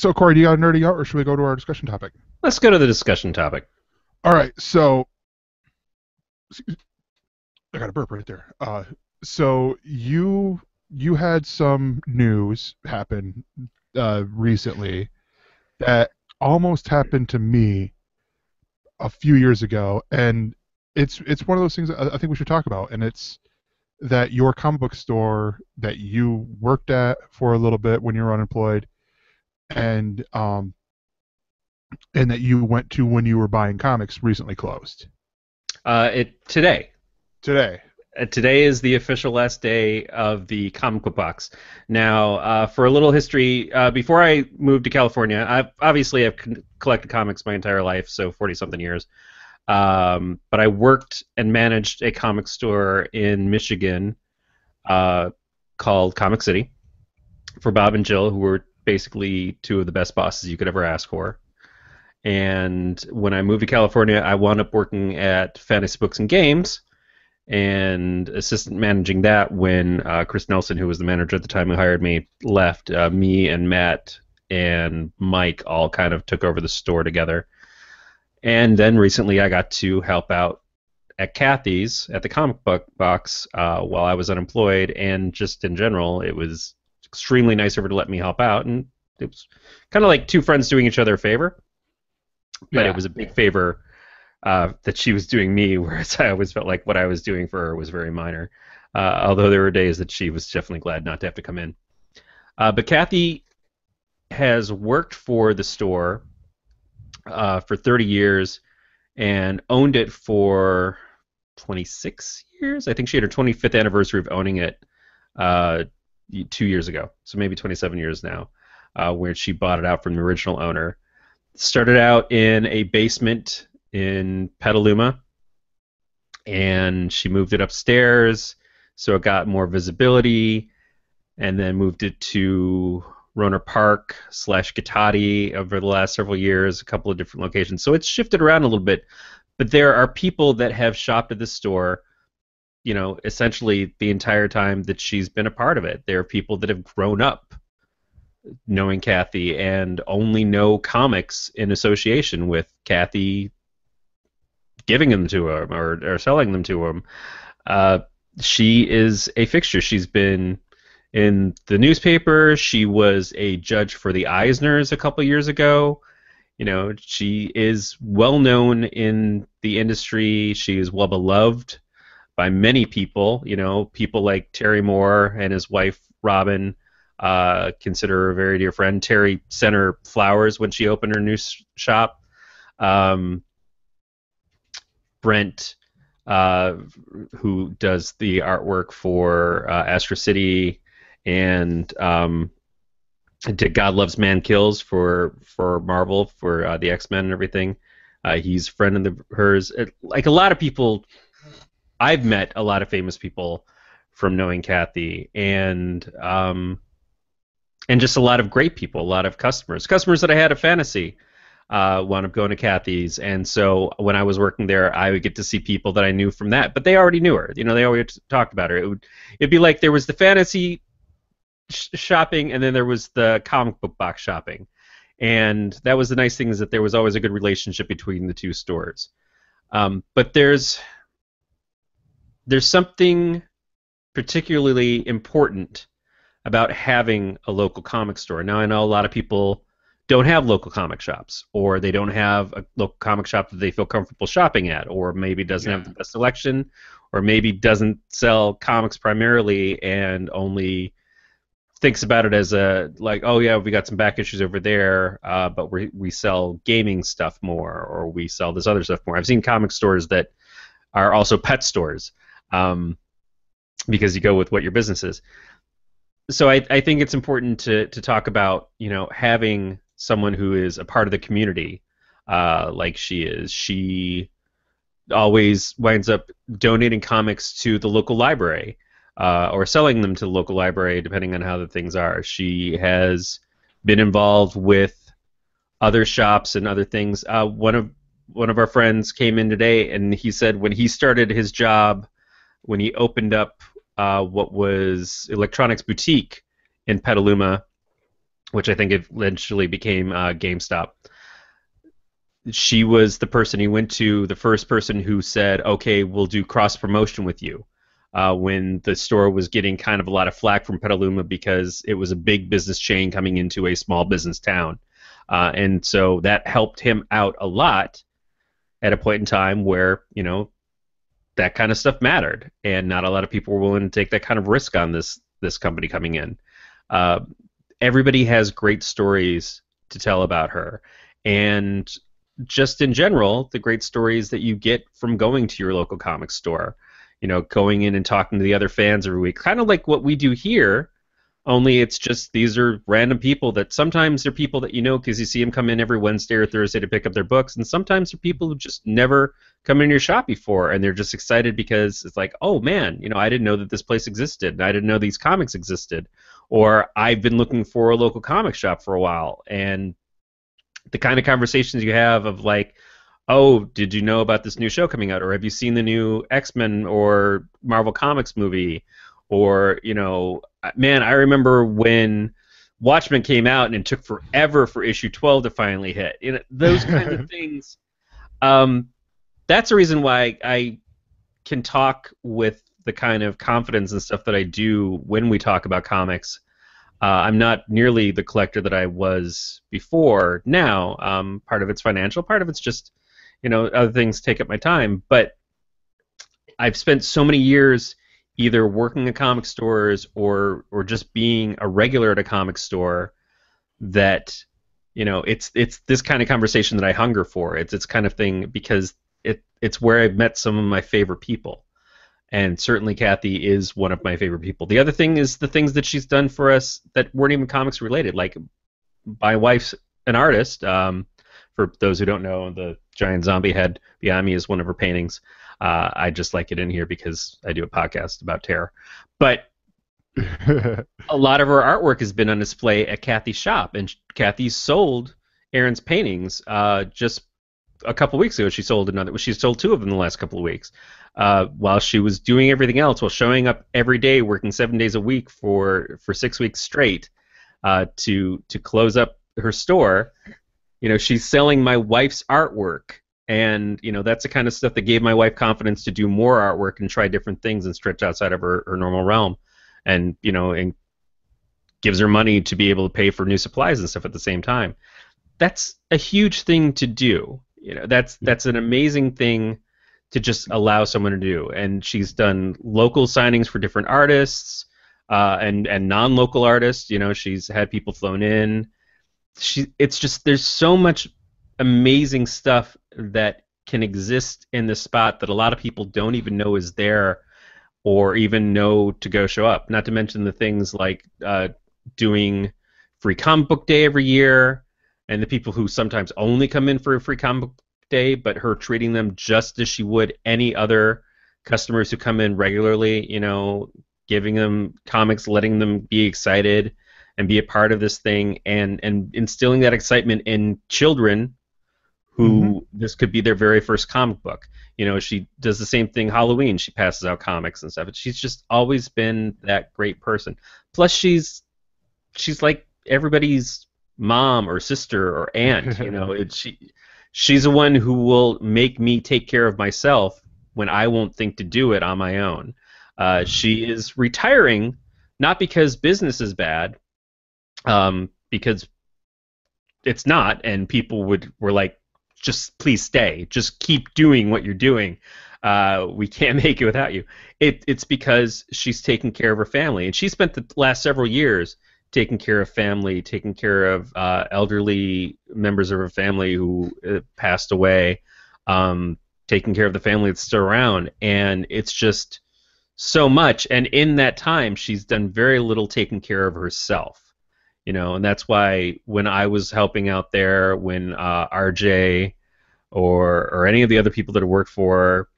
So, Corey, do you got a nerdy out, or should we go to our discussion topic? Let's go to the discussion topic. All right. So, I got a burp right there. So you had some news happen recently that almost happened to me a few years ago, and it's one of those things that I think we should talk about, and it's that your comic book store that you worked at for a little bit when you were unemployed, and um, and that you went to when you were buying comics recently closed Today. today. Today is the official last day of the comic book box. Now, for a little history, before I moved to California, I've collected comics my entire life, so 40-something years. But I worked and managed a comic store in Michigan called Comic City for Bob and Jill, who were basically two of the best bosses you could ever ask for. And when I moved to California, I wound up working at Fantasy Books and Games and assistant managing that when Chris Nelson, who was the manager at the time who hired me, left. Me and Matt and Mike all kind of took over the store together. And then recently I got to help out at Kathy's at the comic book box while I was unemployed, and just in general, it was extremely nice of her to let me help out, and it was kind of like two friends doing each other a favor, but Yeah. it was a big favor that she was doing me, whereas I always felt like what I was doing for her was very minor, although there were days that she was definitely glad not to have to come in. But Kathy has worked for the store for 30 years and owned it for 26 years. I think she had her 25th anniversary of owning it 2 years ago, so maybe 27 years now, where she bought it out from the original owner. Started out in a basement in Petaluma, and she moved it upstairs so it got more visibility, and then moved it to Roner Park / Gitati over the last several years, a couple of different locations. So it's shifted around a little bit, but there are people that have shopped at the store, essentially the entire time that she's been a part of it. There are people that have grown up knowing Kathy and only know comics in association with Kathy giving them to him or selling them to him. She is a fixture. She's been in the newspaper. She was a judge for the ElseNerds a couple years ago. She is well known in the industry. She is well beloved by many people. People like Terry Moore and his wife Robin consider her a very dear friend. Terry sent her flowers when she opened her new shop. Brent, who does the artwork for Astro City and did God Loves Man Kills for Marvel for the X-Men and everything. He's a friend of hers. Like a lot of people, I've met a lot of famous people from knowing Kathy, and just a lot of great people, a lot of customers that I had at Fantasy. Wound up going to Kathy's, and so when I was working there, I would get to see people that I knew from that, but they already knew her. They always talked about her. It'd be like there was the fantasy shopping, and then there was the comic book box shopping, and that was the nice thing, is that there was always a good relationship between the two stores. But there's something particularly important about having a local comic store. Now, I know a lot of people don't have local comic shops, or they don't have a local comic shop that they feel comfortable shopping at, or maybe doesn't have the best selection, or maybe doesn't sell comics primarily and only thinks about it as oh yeah, we got some back issues over there, but we sell gaming stuff more, or we sell this other stuff more. I've seen comic stores that are also pet stores, because you go with what your business is. So I think it's important to talk about having someone who is a part of the community, like she is. She always winds up donating comics to the local library, or selling them to the local library, depending on how the things are. She has been involved with other shops and other things. One of our friends came in today, and he said when he started his job, when he opened up what was Electronics Boutique in Petaluma, which I think eventually became GameStop. She was the person he went to, the first person who said, "Okay, we'll do cross promotion with you." When the store was getting kind of a lot of flack from Petaluma because it was a big business chain coming into a small business town, and so that helped him out a lot at a point in time where that kind of stuff mattered, and not a lot of people were willing to take that kind of risk on this company coming in. Uh, Everybody has great stories to tell about her, and just in general, the great stories that you get from going to your local comic store. Going in and talking to the other fans every week, kind of like what we do here. Only it's just these are random people that sometimes they're people that you know because you see them come in every Wednesday or Thursday to pick up their books, and sometimes they're people who just never come in your shop before, and they're just excited because it's like, oh man, I didn't know that this place existed, and I didn't know these comics existed, or I've been looking for a local comic shop for a while, and the kind of conversations you have of like, oh, did you know about this new show coming out, or have you seen the new X-Men or Marvel Comics movie, or man, I remember when Watchmen came out and it took forever for issue 12 to finally hit. Those kinds of things. Um, that's the reason why I can talk with the kind of confidence and stuff that I do when we talk about comics. I'm not nearly the collector that I was before now. Part of it's financial, part of it's just, other things take up my time. But I've spent so many years either working at comic stores or just being a regular at a comic store that it's this kind of conversation that I hunger for. It's kind of thing because it's where I've met some of my favorite people, and certainly Kathy is one of my favorite people. The other thing is the things that she's done for us that weren't even comics related. Like my wife's an artist. For those who don't know, the giant zombie head behind me is one of her paintings. I just like it in here because I do a podcast about terror. But a lot of her artwork has been on display at Kathy's shop, and Kathy sold Aaron's paintings just a couple weeks ago. She sold another. She sold two of them in the last couple of weeks. While she was doing everything else, while showing up every day, working 7 days a week for 6 weeks straight, to close up her store. She's selling my wife's artwork, and that's the kind of stuff that gave my wife confidence to do more artwork and try different things and stretch outside of her normal realm, and and gives her money to be able to pay for new supplies and stuff at the same time. That's a huge thing to do. That's an amazing thing to just allow someone to do. And she's done local signings for different artists, and non-local artists. She's had people flown in. It's just there's so much amazing stuff that can exist in this spot that a lot of people don't even know is there or even know to go show up. Not to mention the things like doing free comic book day every year, and the people who sometimes only come in for a free comic book day, but her treating them just as she would any other customers who come in regularly, giving them comics, letting them be excited and be a part of this thing, and instilling that excitement in children who this could be their very first comic book. She does the same thing Halloween. She passes out comics and stuff. She's just always been that great person. Plus, she's like everybody's mom or sister or aunt. She's the one who will make me take care of myself when I won't think to do it on my own. She is retiring, not because business is bad, because it's not, and people were like, just please stay, just keep doing what you're doing. We can't make it without you. It's because she's taking care of her family, and she spent the last several years taking care of family, taking care of elderly members of her family who passed away, taking care of the family that's still around, and it's just so much. And in that time, she's done very little taking care of herself. And that's why when I was helping out there, when RJ or any of the other people that have worked for,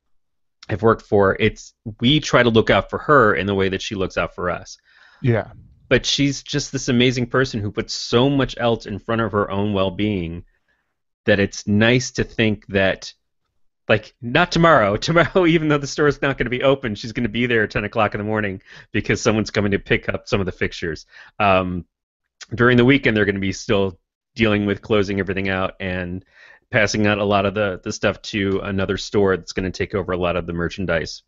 we try to look out for her in the way that she looks out for us. Yeah. But she's just this amazing person who puts so much else in front of her own well-being that it's nice to think that, like, not tomorrow, even though the store's not going to be open, she's going to be there at 10 o'clock in the morning because someone's coming to pick up some of the fixtures. During the weekend, they're going to be still dealing with closing everything out and passing out a lot of the stuff to another store that's going to take over a lot of the merchandise.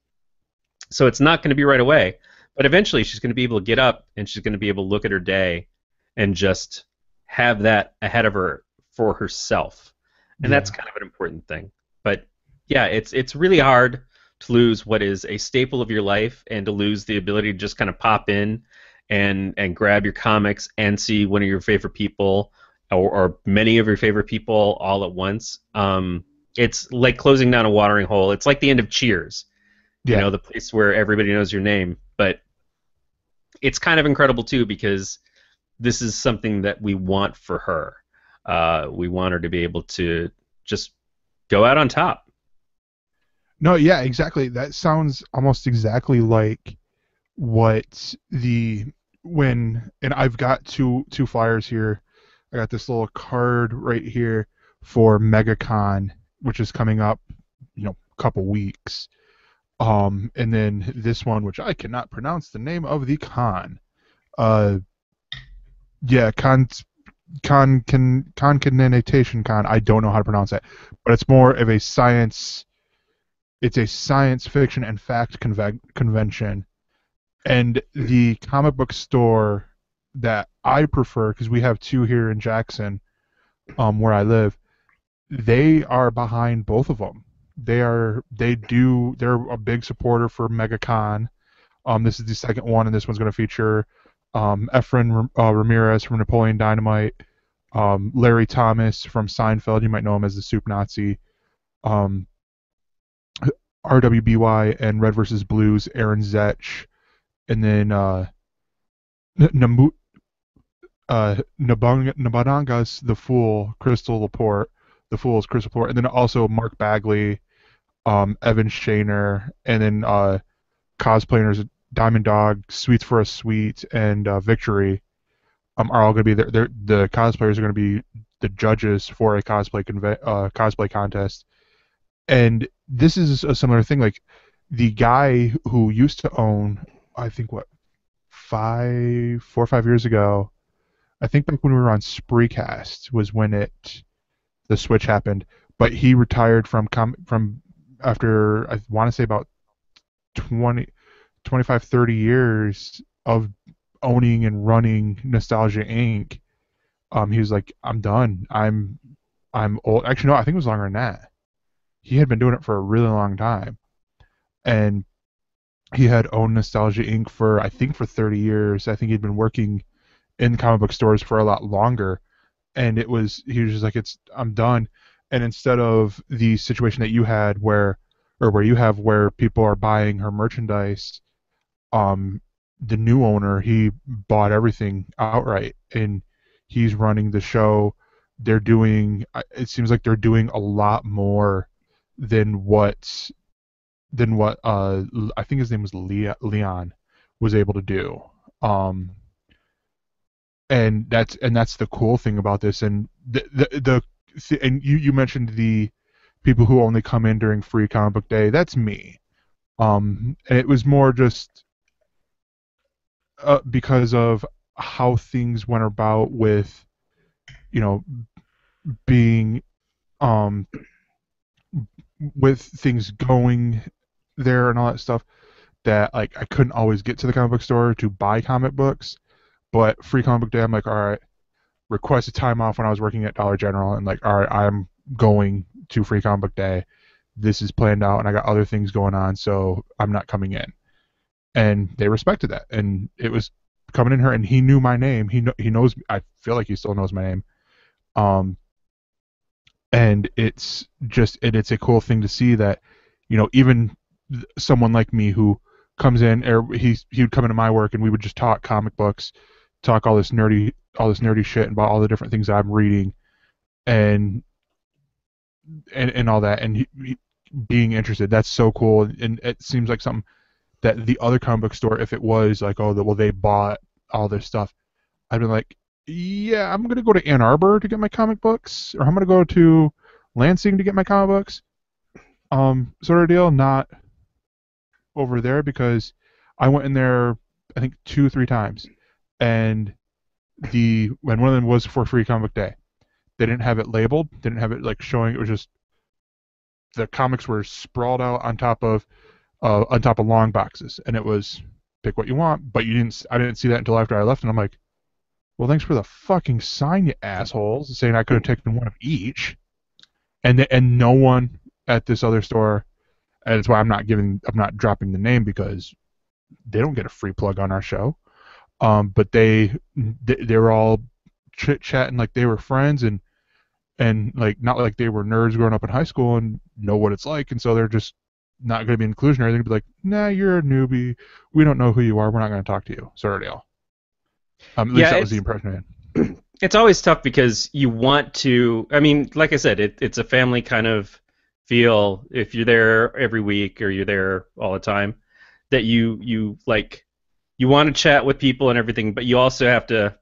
So it's not going to be right away, but eventually she's going to be able to get up and she's going to be able to look at her day and just have that ahead of her for herself. And that's Yeah. kind of an important thing. But yeah, it's really hard to lose what is a staple of your life and to lose the ability to just kind of pop in and grab your comics and see one of your favorite people or many of your favorite people all at once. It's like closing down a watering hole. It's like the end of Cheers, Yeah. the place where everybody knows your name. But it's kind of incredible too because this is something that we want for her. We want her to be able to just go out on top. No, yeah, exactly. That sounds almost exactly like what the when and I've got two flyers here. I got this little card right here for MegaCon, which is coming up, couple weeks. And then this one, which I cannot pronounce the name of the con. Uh, yeah, concatenation con. I don't know how to pronounce that, but it's more of a science. It's a science fiction and fact convention, and the comic book store that I prefer, because we have two here in Jackson, where I live, they are behind both of them. They're a big supporter for MegaCon. This is the second one, and this one's going to feature Efren Ramirez from Napoleon Dynamite, Larry Thomas from Seinfeld. You might know him as the Soup Nazi. Um, RWBY and Red versus Blues, Aaron Zetch, and then Namu, Nabanangas the Fool, Crystal Laporte. The Fool is Crystal Laporte, and then also Mark Bagley, Evan Shaner, and then cosplayers Diamond Dog, Sweets for a Sweet, and Victory are all going to be there. The cosplayers are going to be the judges for a cosplay contest. And this is a similar thing. Like the guy who used to own, I think what 4 or 5 years ago, I think back when we were on Spreecast was when the switch happened. But he retired from after I want to say about 20, 25, 30 years of owning and running Nostalgia Inc. He was like, I'm done. I'm old. Actually, no, I think it was longer than that. He had been doing it for a really long time, and he had owned Nostalgia Inc. for I think for 30 years. I think he'd been working in comic book stores for a lot longer, and he was just like, it's I'm done. And instead of the situation that you had where you have where people are buying her merchandise, um the new owner, he bought everything outright, and he's running the show. It seems like they're doing a lot more than what I think his name was Leon was able to do. um and that's the cool thing about this. And and you mentioned the people who only come in during free comic book day. That's me. And it was more just because of how things went about with you know being um with things going there and all that stuff, that like I couldn't always get to the comic book store to buy comic books. But free comic book day, I'm like, all right, request a time off when I was working at Dollar General, and like, all right, I'm going to free comic book day. This is planned out, and I got other things going on, so I'm not coming in. And they respected that, and it was coming in her, and he knew my name. He knows. I feel like he still knows my name. Um, and it's a cool thing to see that, even someone like me who comes in, or he would come into my work, and we would just talk comic books, talk all this nerdy shit about all the different things that I'm reading, and and all that, and being interested. That's so cool. And it seems like something that the other comic book store, if it was like, oh, well, they bought all this stuff, I'd be like, yeah, I'm gonna go to Ann Arbor to get my comic books, or I'm gonna go to Lansing to get my comic books, sort of deal. Not over there, because I went in there I think 2 3 times, and the when one of them was for Free Comic Day. They didn't have it labeled, didn't have it like showing. It was just the comics were sprawled out on top of long boxes, and it was pick what you want. But you didn't. I didn't see that until after I left, and I'm like, well, thanks for the fucking sign, you assholes, saying I could have taken one of each. And no one at this other store, and it's why I'm not dropping the name because they don't get a free plug on our show. But they were all chit chatting like they were friends and like not like they were nerds growing up in high school and know what it's like, and so they're just not going to be inclusionary. They're going to be like, nah, you're a newbie. We don't know who you are. We're not going to talk to you. Sort of deal. At least Yeah, that was the impression I had. it's always tough because you want to. I mean, like I said, it's a family kind of feel if you're there every week or you're there all the time. That you like you want to chat with people and everything, but you also have to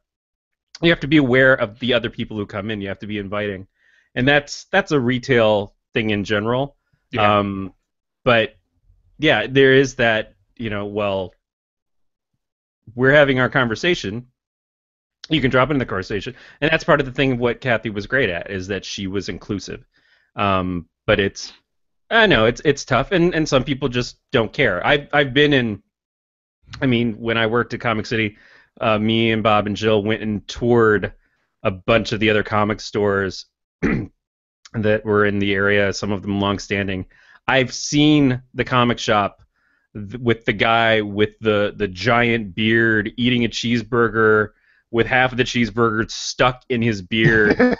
be aware of the other people who come in. You have to be inviting, and that's a retail thing in general. Yeah. Um, but yeah, there is that. Well, we're having our conversation. You can drop into the conversation, and that's part of the thing of what Kathy was great at is that she was inclusive. But I know it's tough, and some people just don't care. I've been in. I mean, when I worked at Comic City, me and Bob and Jill went and toured a bunch of the other comic stores that were in the area, some of them long-standing. I've seen the comic shop with the guy with the giant beard eating a cheeseburger with half of the cheeseburger stuck in his beard,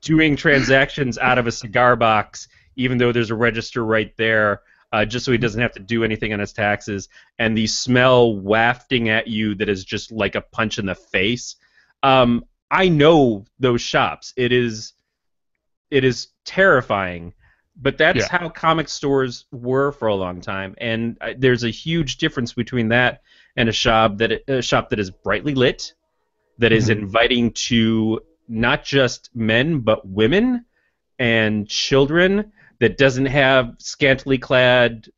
doing transactions out of a cigar box, even though there's a register right there, just so he doesn't have to do anything on his taxes, and the smell wafting at you that is just like a punch in the face. I know those shops. It is terrifying, but that's Yeah. how comic stores were for a long time, and there's a huge difference between that and a shop that is brightly lit, that is Mhm. inviting to not just men but women and children, that doesn't have scantily clad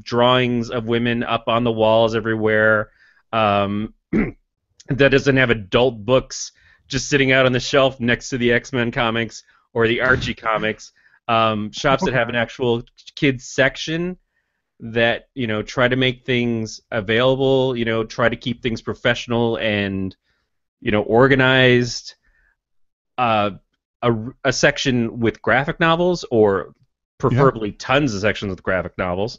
drawings of women up on the walls everywhere, that doesn't have adult books just sitting out on the shelf next to the X-Men comics or the Archie comics. Shops that Okay. have an actual kids section that try to make things available, try to keep things professional and organized. Uh, a section with graphic novels, or Yeah. preferably tons of sections with graphic novels.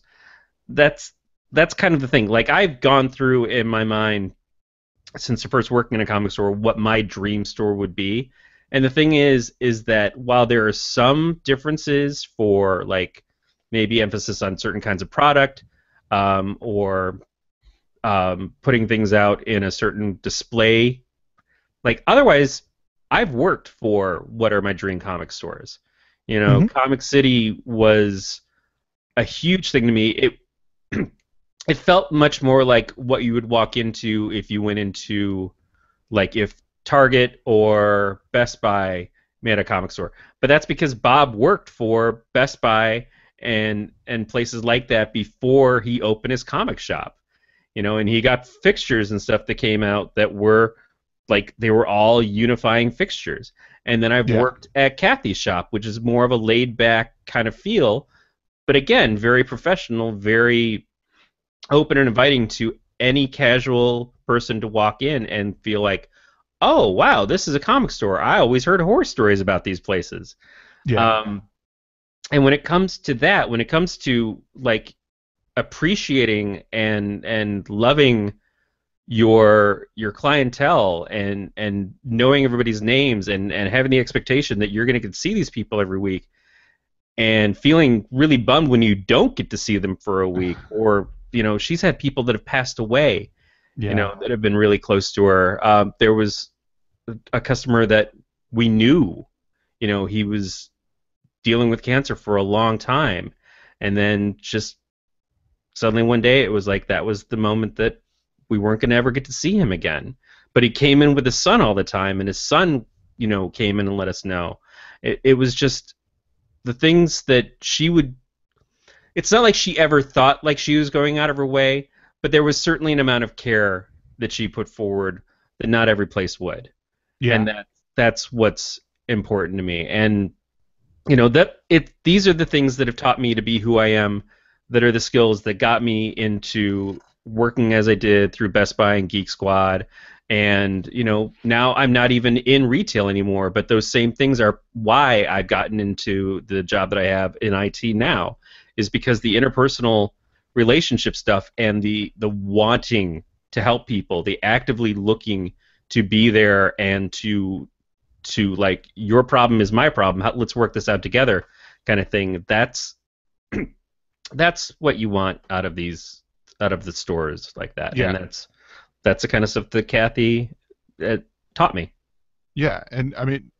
That's that's kind of the thing. Like, I've gone through in my mind since first working in a comic store what my dream store would be. And the thing is that while there are some differences for, like, maybe emphasis on certain kinds of product, or putting things out in a certain display, like, otherwise, I've worked for what are my dream comic stores. Hmm. Comic City was a huge thing to me. It felt much more like what you would walk into if you went into, like, if Target or Best Buy made a comic store. But that's because Bob worked for Best Buy and places like that before he opened his comic shop. And he got fixtures and stuff that came out that were like they were all unifying fixtures. And then I've Yeah. worked at Kathy's shop, which is more of a laid back kind of feel, but again, very professional, very open and inviting to any casual person to walk in and feel like, oh wow, this is a comic store. I always heard horror stories about these places. Yeah. Um, and when it comes to that, when it comes to, like, appreciating and loving your clientele and knowing everybody's names and having the expectation that you're going to get to see these people every week, and feeling really bummed when you don't get to see them for a week, or she's had people that have passed away, Yeah. that have been really close to her. There was a customer that we knew, he was dealing with cancer for a long time, and then just suddenly one day it was like that was the moment that we weren't going to ever get to see him again. But he came in with his son all the time, and his son, came in and let us know. It was just the things that she would. It's not like she ever thought like she was going out of her way, but there was certainly an amount of care that she put forward that not every place would, and Yeah. that's what's important to me. And that these are the things that have taught me to be who I am, that are the skills that got me into working as I did through Best Buy and Geek Squad. And now I'm not even in retail anymore, but those same things are why I've gotten into the job that I have in IT now, is because the interpersonal relationship stuff and the wanting to help people, the actively looking to be there and to like, your problem is my problem. Let's work this out together, kind of thing. That's what you want out of the stores like that, and Yeah. that's the kind of stuff that Kathy uh, taught me. Yeah. And I mean,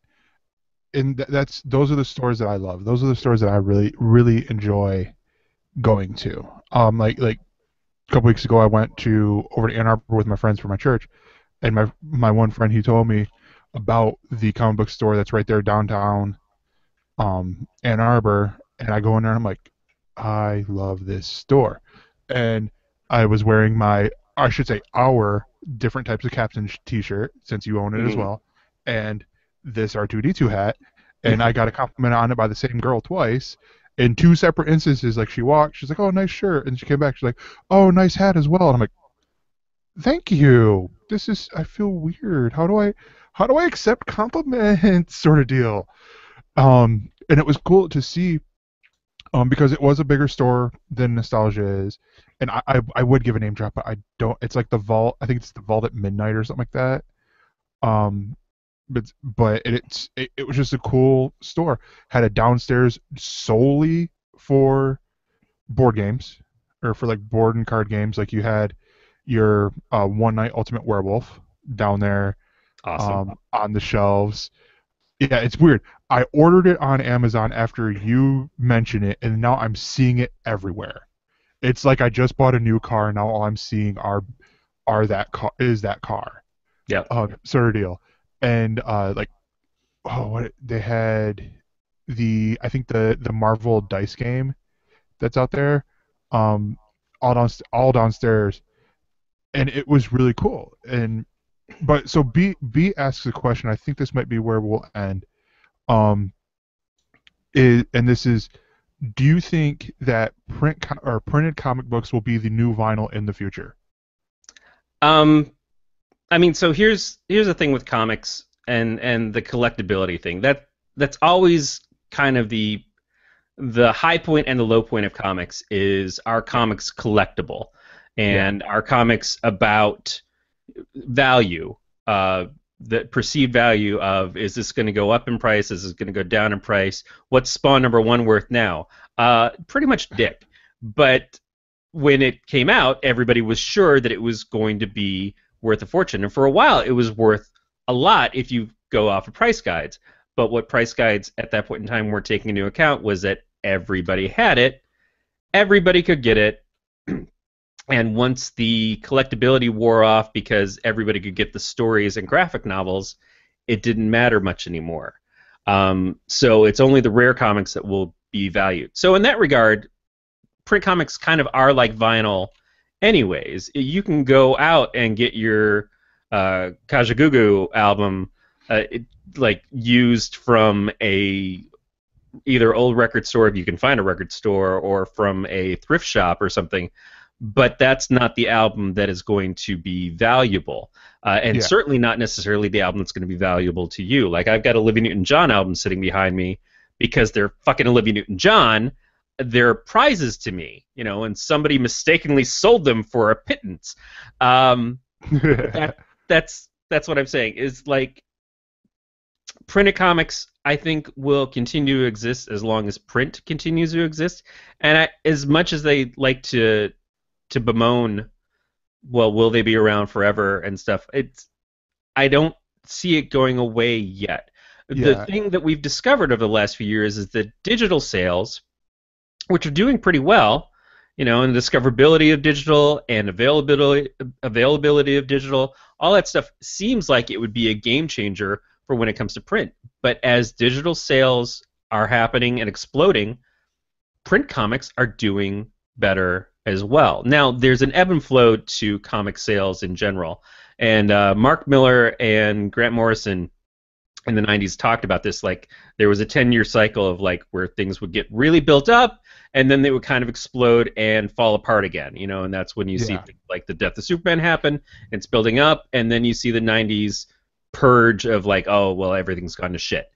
and that's those are the stores that I love. Those are the stores that I really really enjoy going to. Like a couple weeks ago, I went to over to Ann Arbor with my friends for my church, and my one friend, he told me about the comic book store that's right there downtown, Ann Arbor, and I go in there and I'm like, I love this store, and I was wearing I should say our different types of Captain T-shirt since you own it as Hmm. well, and this R2D2 hat, and I got a compliment on it by the same girl twice. In two separate instances, like she walked, she's like, "Oh, nice shirt," and she came back, she's like, "Oh, nice hat as well." And I'm like, "Thank you. This is I feel weird. How do I accept compliments?" sort of deal. And it was cool to see, because it was a bigger store than Nostalgia is, and I would give a name drop, but I don't. It's like the Vault. I think it's the Vault at midnight or something like that. Um, it was just a cool store. Had a downstairs solely for board games, or for like board and card games. Like you had your One Night Ultimate Werewolf down there, Awesome. on the shelves. Yeah, it's weird. I ordered it on Amazon after you mentioned it, and now I'm seeing it everywhere. It's like I just bought a new car, and now all I'm seeing are that car, Yep. sort of deal. And like, they had, I think the Marvel dice game that's out there, um, all downstairs, and it was really cool. And but so B asks a question. I think this might be where we'll end. Um, and this is, do you think that or printed comic books will be the new vinyl in the future? Um, I mean, so here's the thing with comics and the collectability thing. That's always kind of the high point and the low point of comics is, our Yeah, comics collectible, yeah, and our comics about value, uh, the perceived value of, is this going to go up in price? Is this going to go down in price? What's Spawn number one worth now? Pretty much dick. But when it came out, everybody was sure that it was going to be worth a fortune, and for a while, it was worth a lot if you go off of price guides. But what price guides at that point in time were taking into account was that everybody had it, everybody could get it, and once the collectability wore off because everybody could get the stories and graphic novels, it didn't matter much anymore. So it's only the rare comics that will be valued. So in that regard, print comics kind of are like vinyl, anyways. You can go out and get your Kajagoogoo album, like used from a either old record store if you can find a record store, or from a thrift shop or something, but that's not the album that is going to be valuable, and yeah, certainly not necessarily the album that's going to be valuable to you. Like, I've got a Olivia Newton-John album sitting behind me because they're fucking Olivia Newton-John. They're prizes to me, and somebody mistakenly sold them for a pittance. But that's what I'm saying, is like, printed comics, I think, will continue to exist as long as print continues to exist. And as much as they like to bemoan, well, will they be around forever and stuff? I don't see it going away yet. The yeah, thing that we've discovered over the last few years is that digital sales, which are doing pretty well, and the discoverability of digital and availability of digital, all that stuff seems like it would be a game changer for when it comes to print. But as digital sales are happening and exploding, print comics are doing better as well. Now, there's an ebb and flow to comic sales in general. And Mark Miller and Grant Morrison in the 90s talked about this. Like, there was a 10-year cycle of like where things would get really built up and then they would kind of explode and fall apart again, and that's when you see Yeah. things like the death of Superman happen, and it's building up, and then you see the 90s purge of like, oh well, everything's gone to shit.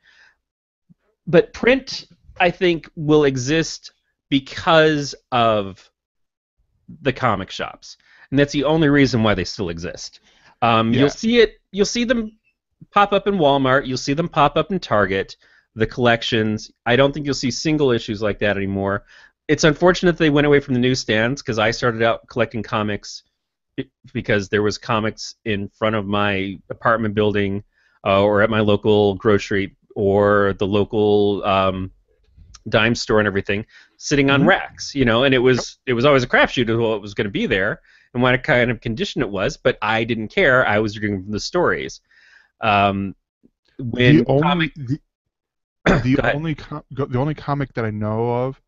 But print, I think, will exist because of the comic shops, and that's the only reason why they still exist. You'll Yeah. see it. You'll see them pop up in Walmart. You'll see them pop up in Target. The collections. I don't think you'll see single issues like that anymore. It's unfortunate they went away from the newsstands because I started out collecting comics because there was comics in front of my apartment building or at my local grocery or the local dime store and everything, sitting on Hmm. racks, and it was always a crapshoot of what was going to be there and what kind of condition it was, but I didn't care. I was reading the stories. Um, The when only comic, the go ahead, the only comic that I know of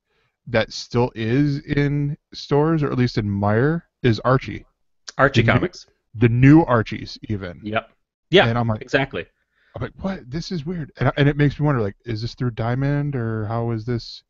that still is in stores, or at least in Meyer, is Archie. The Archie new comics. the new Archies even. Yep. Yeah, And exactly. I'm like, what? This is weird. And it makes me wonder, like, is this through Diamond or how is this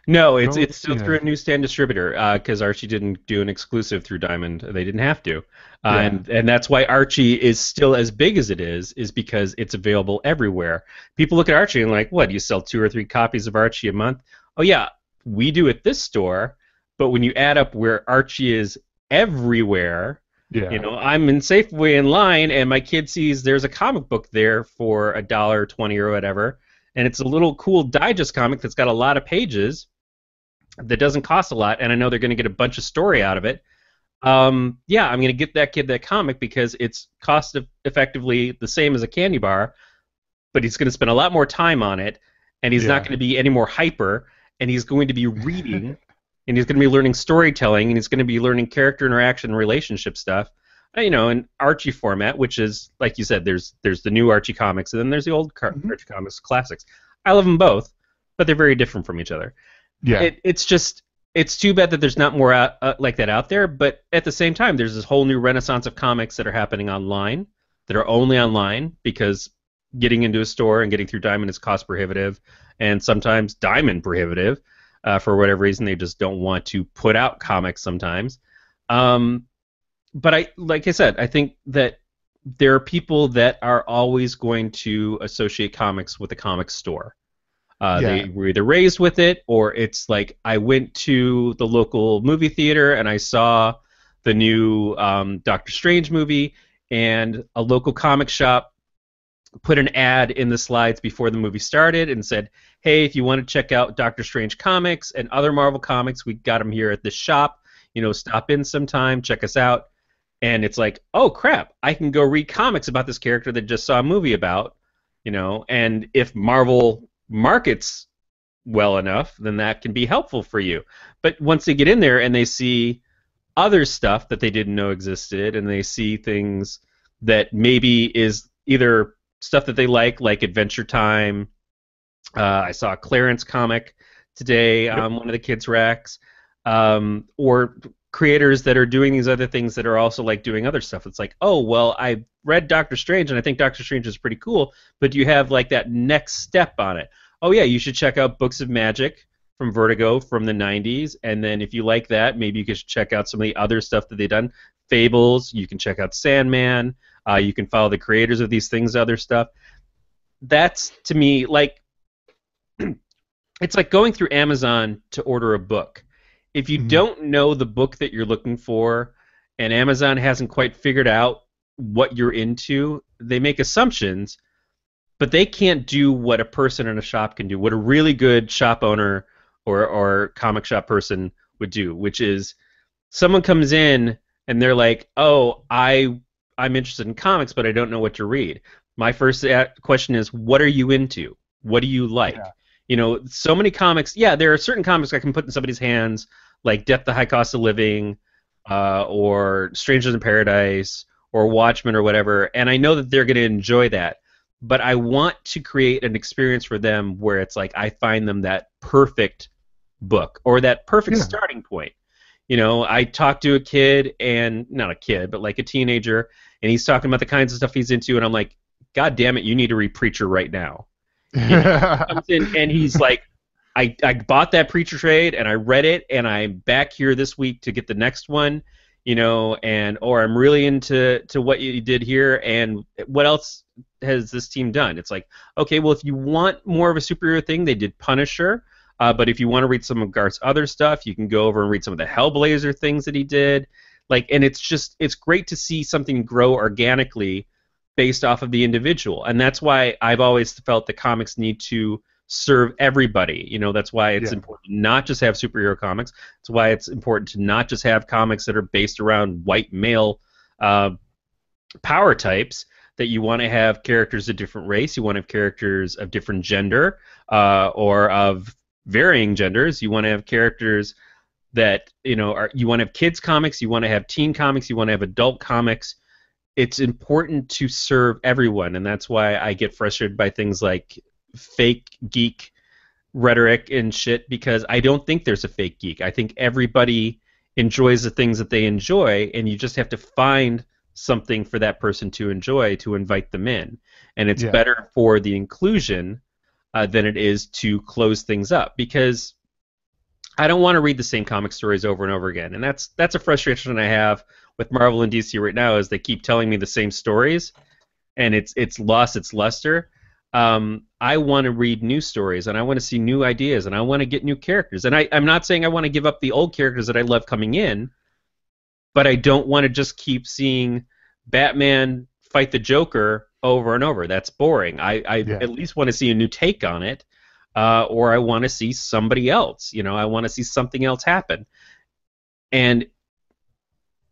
No, it's going? it's still Yeah. through a newsstand distributor because Archie didn't do an exclusive through Diamond. They didn't have to, Yeah. and that's why Archie is still as big as it is because it's available everywhere. People look at Archie and like, what? You sell 2 or 3 copies of Archie a month? Oh yeah, we do at this store. But when you add up where Archie is everywhere, Yeah. I'm in Safeway in line, and my kid sees there's a comic book there for $1.20 or whatever, and it's a little cool digest comic that's got a lot of pages that doesn't cost a lot, and I know they're going to get a bunch of story out of it. Yeah, I'm going to get that kid that comic because it's cost effectively the same as a candy bar, but he's going to spend a lot more time on it, and he's not Yeah. going to be any more hyper, and he's going to be reading, and he's going to be learning storytelling, and he's going to be learning character interaction and relationship stuff. In Archie format, which is like you said, there's the new Archie comics, and then there's the old Hmm. Archie comics classics. I love them both, but they're very different from each other. Yeah. It's just it's too bad that there's not more like that out there. But at the same time, there's this whole new renaissance of comics that are happening online, that are only online because getting into a store and getting through Diamond is cost prohibitive, and sometimes Diamond prohibitive. For whatever reason, they just don't want to put out comics sometimes. Um, but like I said, I think that there are people that are always going to associate comics with a comic store. Yeah. They were either raised with it, or it's like I went to the local movie theater and I saw the new Doctor Strange movie, and a local comic shop put an ad in the slides before the movie started and said, "Hey, if you want to check out Doctor Strange comics and other Marvel comics, we got them here at this shop. Stop in sometime, check us out." And it's like, oh crap, I can go read comics about this character that just saw a movie about, and if Marvel markets well enough, then that can be helpful for you. But once they get in there and they see other stuff that they didn't know existed, and they see things that maybe is either stuff that they like Adventure Time. I saw a clearance comic today Yep. on one of the kids' racks, or creators that are doing these other things that are also like doing other stuff. It's like, oh well, I read Doctor Strange and I think Doctor Strange is pretty cool, but do you have like that next step on it? Oh yeah, you should check out Books of Magic from Vertigo from the 90s, and then if you like that, maybe you could check out some of the other stuff that they've done. Fables, you can check out Sandman, you can follow the creators of these things, other stuff. That's to me like it's like going through Amazon to order a book. If you Hmm. don't know the book that you're looking for, and Amazon hasn't quite figured out what you're into, they make assumptions, but they can't do what a person in a shop can do, what a really good shop owner or comic shop person would do, which is someone comes in and they're like, "Oh, I'm interested in comics, but I don't know what to read." My first question is, "What are you into? What do you like?" Yeah. So many comics. Yeah, there are certain comics I can put in somebody's hands, like Death: The High Cost of Living, or Strangers in Paradise, or Watchmen, or whatever, and I know that they're going to enjoy that. But I want to create an experience for them where it's like I find them that perfect book or that perfect Yeah. starting point. I talked to a kid, and not a kid, but like a teenager, and he's talking about the kinds of stuff he's into, and I'm like, God damn it, you need to read Preacher right now. He comes in and he's like, I bought that Preacher trade and I read it, and I'm back here this week to get the next one, and or I'm really into what you did here, and what else has this team done? It's like, okay, well, if you want more of a superhero thing, they did Punisher. But if you want to read some of Garth's other stuff, you can go over and read some of the Hellblazer things that he did. Like, and it's great to see something grow organically based off of the individual. And that's why I've always felt the comics need to serve everybody. That's why it's Yeah, important not just have superhero comics. It's why it's important to not just have comics that are based around white male uh, power types. That you want to have characters of different race, you want to have characters of different gender, or of varying genders. You want to have characters that you want to have kids comics, you want to have teen comics, you want to have adult comics. It's important to serve everyone, and that's why I get frustrated by things like fake geek rhetoric and shit, because I don't think there's a fake geek. I think everybody enjoys the things that they enjoy, and you just have to find something for that person to enjoy to invite them in. And it's yeah, better for the inclusion than it is to close things up, because I don't want to read the same comic stories over and over again. And that's a frustration I have with Marvel and DC right now, is they keep telling me the same stories, and it's lost its luster. I want to read new stories, and I want to see new ideas, and I want to get new characters. And I'm not saying I want to give up the old characters that I love coming in, but I don't want to just keep seeing Batman fight the Joker over and over. That's boring. I yeah, at least want to see a new take on it, or I want to see somebody else. I want to see something else happen. And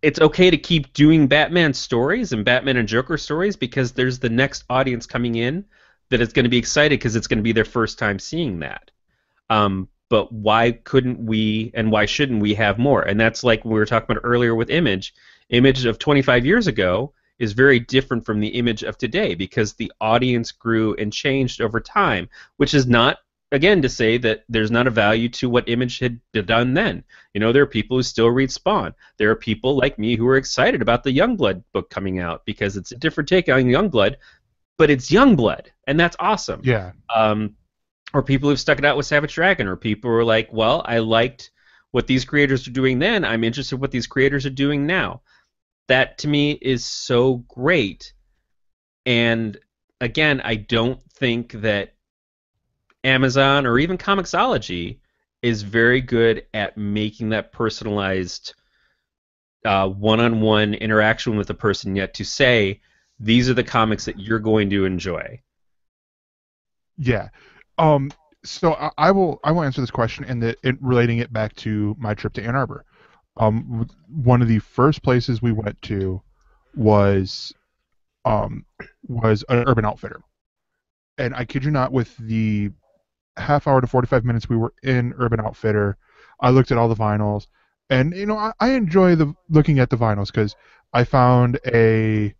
it's okay to keep doing Batman stories and Batman and Joker stories, because there's the next audience coming in that is going to be excited because it's going to be their first time seeing that. But why couldn't we, and why shouldn't we have more? And that's like we were talking about earlier with Image. Image of 25 years ago is very different from the Image of today, because the audience grew and changed over time, which is not, again, to say that there's not a value to what Image had done then. There are people who still read Spawn. There are people like me who are excited about the Youngblood book coming out, because it's a different take on Youngblood, but it's Youngblood, and that's awesome. yeah, Or people who've stuck it out with Savage Dragon, or people who are like, well, I liked what these creators are doing then, I'm interested in what these creators are doing now. That to me is so great. And again, I don't think that Amazon or even Comixology is very good at making that personalized one-on-one interaction with a person yet, to say these are the comics that you're going to enjoy. yeah. Um, so I will answer this question and relating it back to my trip to Ann Arbor. One of the first places we went to was um was an Urban Outfitter, and I kid you not, with the half hour to 45 minutes we were in Urban Outfitter, I looked at all the vinyls, and I enjoy the looking at the vinyls because I found a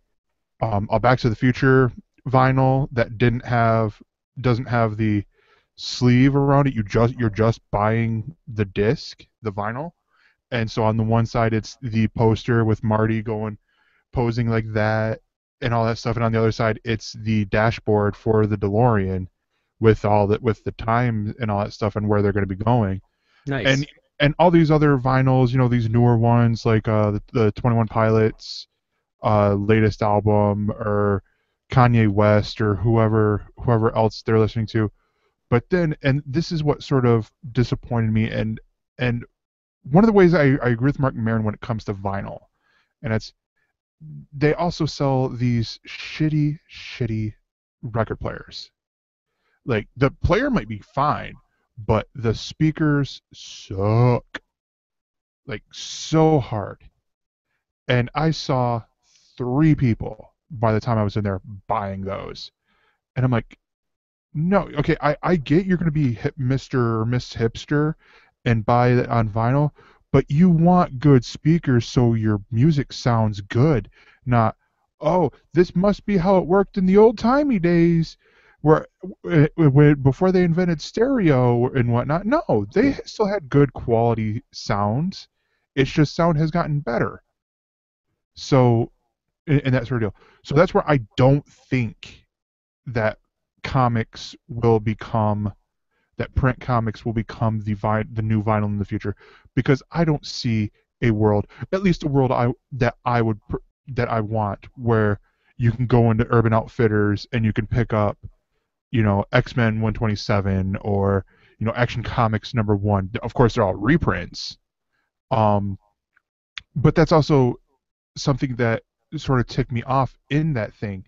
Back to the Future vinyl that doesn't have the sleeve around it. You're just buying the disc, the vinyl, and so on the one side it's the poster with Marty going posing like that and all that stuff, and on the other side it's the dashboard for the DeLorean with with the time and all that stuff and where they're going to be going, and Nice. and all these other vinyls, these newer ones like the 21 Pilots latest album, or Kanye West, or whoever else they're listening to. But then, and this is what sort of disappointed me, and one of the ways I agree with Mark Maron when it comes to vinyl, and it's they also sell these shitty record players. Like the player might be fine, but the speakers suck, like so hard. And I saw three people by the time I was in there buying those, and I'm like, no, okay, I get you're going to be Mr. or Miss Hipster and buy it on vinyl, but you want good speakers so your music sounds good, not, oh, this must be how it worked in the old timey days where before they invented stereo and whatnot. No, they still had good quality sounds, It's just sound has gotten better. So, and that sort of deal. So that's where I don't think that comics will become that print comics will become the new vinyl in the future, because I don't see a world, at least a world that I want, where you can go into Urban Outfitters and you can pick up, X-Men 127, or Action Comics #1. Of course, they're all reprints. Um, but that's also something that sort of ticked me off in that thing,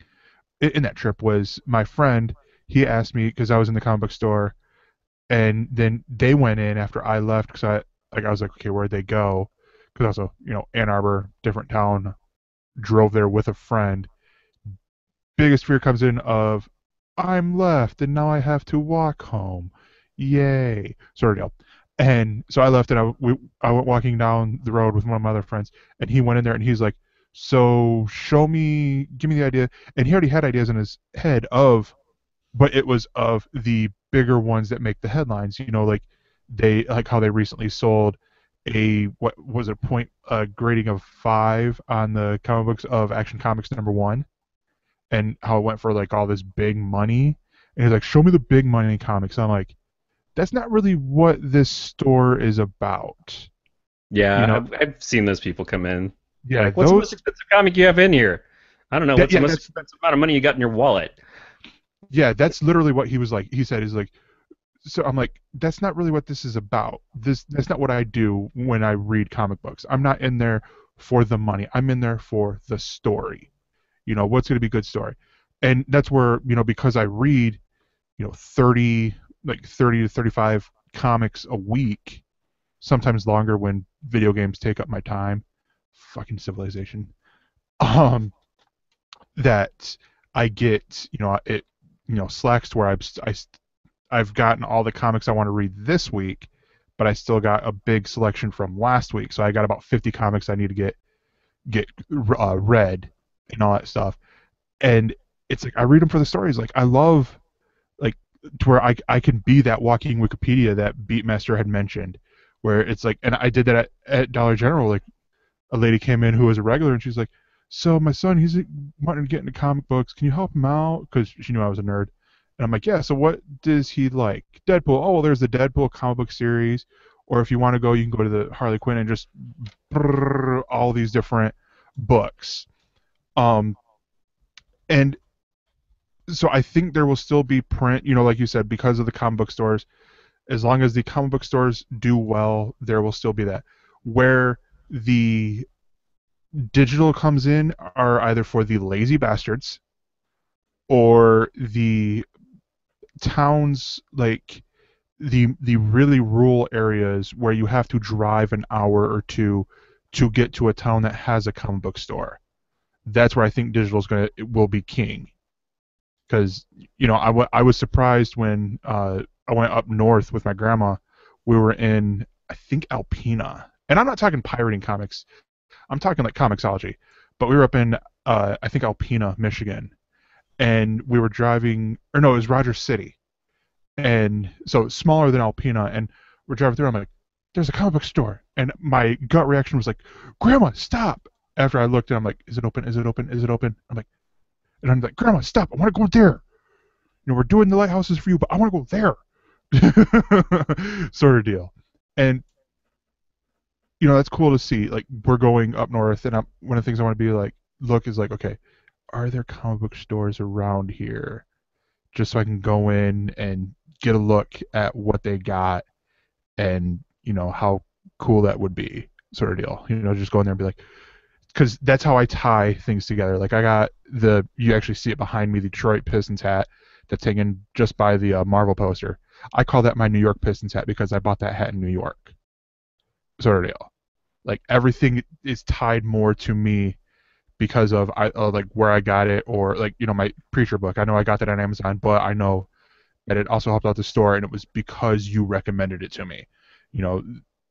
in that trip, was my friend. He asked me, because I was in the comic book store, and then they went in after I left, because I was like, okay, where'd they go? Because also, Ann Arbor, different town, drove there with a friend. Biggest fear comes in of, I'm left and now I have to walk home. Yay, sort of deal. And so I left, and I went walking down the road with one of my other friends, and he went in there and he's like, so give me the idea. And he already had ideas in his head of, but it was of the bigger ones that make the headlines. Like how they recently sold a, what was it, point grading of 5 on the comic books of Action Comics #1, and how it went for like all this big money. And he's like, "Show me the big money comics." I'm like, "That's not really what this store is about." You Yeah, know? I've seen those people come in. They're Yeah, like, "What's the most expensive comic you have in here?" I don't know. What's the most that's expensive amount of money you got in your wallet? yeah, that's literally what he was like. He said, "Is like." So I'm like, that's not really what this is about. That's not what I do when I read comic books. I'm not in there for the money. I'm in there for the story. What's going to be good story. And that's where, because I read, 30, like 30 to 35 comics a week, sometimes longer when video games take up my time. Fucking Civilization. Um, that I get, slacks to where I've gotten all the comics I want to read this week, but I still got a big selection from last week. So I got about 50 comics I need to get read and all that stuff. And it's like I read them for the stories. Like I love, like, to where I can be that walking Wikipedia that Beatmaster had mentioned, where it's like, and I did that at Dollar General. Like, a lady came in who was a regular, and she's like, "So my son, he's wanting to get into comic books. Can you help him out?" Because she knew I was a nerd. And I'm like, "Yeah. So what does he like? Deadpool. Oh, well, there's the Deadpool comic book series. Or if you want to go, you can go to the Harley Quinn and just all these different books." Um, and so I think there will still be print, like you said, because of the comic book stores. As long as the comic book stores do well, there will still be that. Where the digital comes in are either for the lazy bastards, or the towns, like the really rural areas where you have to drive an hour or two to get to a town that has a comic book store. That's where I think digital is gonna it will be king. Because I was surprised when I went up north with my grandma. We were in, I think, Alpena, and I'm not talking pirating comics. I'm talking like Comixology. But we were up in, I think, Alpena, Michigan, and we were driving, or no, it was Rogers City, and so it's smaller than Alpena, and we're driving through. I'm like, "There's a comic book store," and my gut reaction was like, "Grandma, stop!" After I looked, and I'm like, "Is it open? Is it open? Is it open?" I'm like, "Grandma, stop! I want to go there. We're doing the lighthouses for you, but I want to go there." Sort of deal. And that's cool to see. Like, we're going up north, and one of the things I want to be like, look, is like, okay, are there comic book stores around here, just so I can go in and get a look at what they got, and how cool that would be, sort of deal. Just go in there and be like, because that's how I tie things together. Like, I got you actually see it behind me, the Detroit Pistons hat that's hanging just by the Marvel poster. I call that my New York Pistons hat because I bought that hat in New York, sort of deal. Like, everything is tied more to me because of like where I got it, or like my preacher book. I know I got that on Amazon, but I know that it also helped out the store, and it was because you recommended it to me. You know,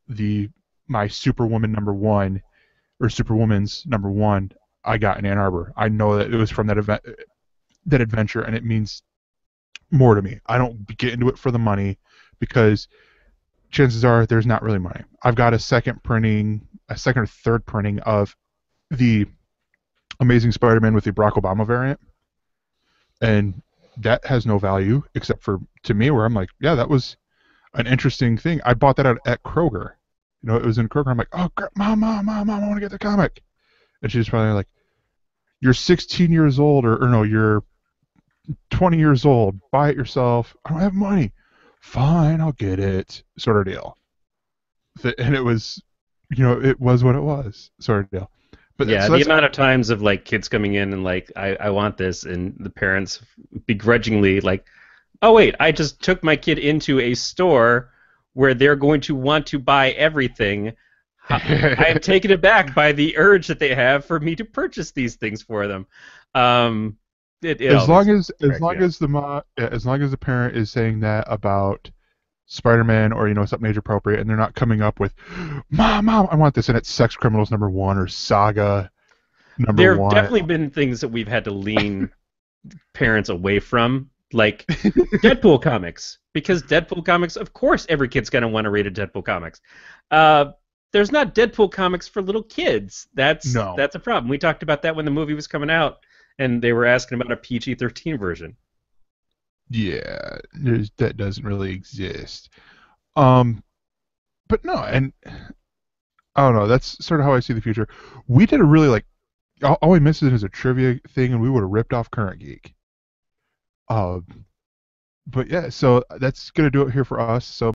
the my Superwoman #1, or Superwoman's #1, I got in Ann Arbor. I know that it was from that event, that adventure, and it means more to me. I don't get into it for the money, because chances are there's not really money. I've got a second printing. a second or third printing of the Amazing Spider-Man with the Barack Obama variant, and that has no value except for to me, where I'm like, yeah, that was an interesting thing. I bought that at Kroger. It was in Kroger. I'm like, oh, mom, I want to get the comic. And she's probably like, you're 16 years old, or no, you're 20 years old. Buy it yourself. I don't have money. Fine, I'll get it. Sort of deal. And it was, it was what it was. Sort of deal. But Yeah, so the that's amount of times of like kids coming in and like I want this and the parents begrudgingly like, oh wait, I just took my kid into a store where they're going to want to buy everything. I am taken aback by the urge that they have for me to purchase these things for them. Um, it as always long as as cracks me long up. as as long as the parent is saying that about Spider-Man, or something age appropriate, and they're not coming up with, mom, I want this, and it's Sex Criminals #1 or Saga number There have one. definitely been things that we've had to lean parents away from, like Deadpool comics, because Deadpool comics, of course, every kid's gonna want to read a Deadpool comics. Uh, there's not Deadpool comics for little kids. That's No. that's a problem. We talked about that when the movie was coming out, and they were asking about a PG-13 version. Yeah, that doesn't really exist. Um, but no, and I don't know. That's sort of how I see the future. We did a really like all we missed is a trivia thing, and we would have ripped off Current Geek. Uh, but yeah, so that's gonna do it here for us. So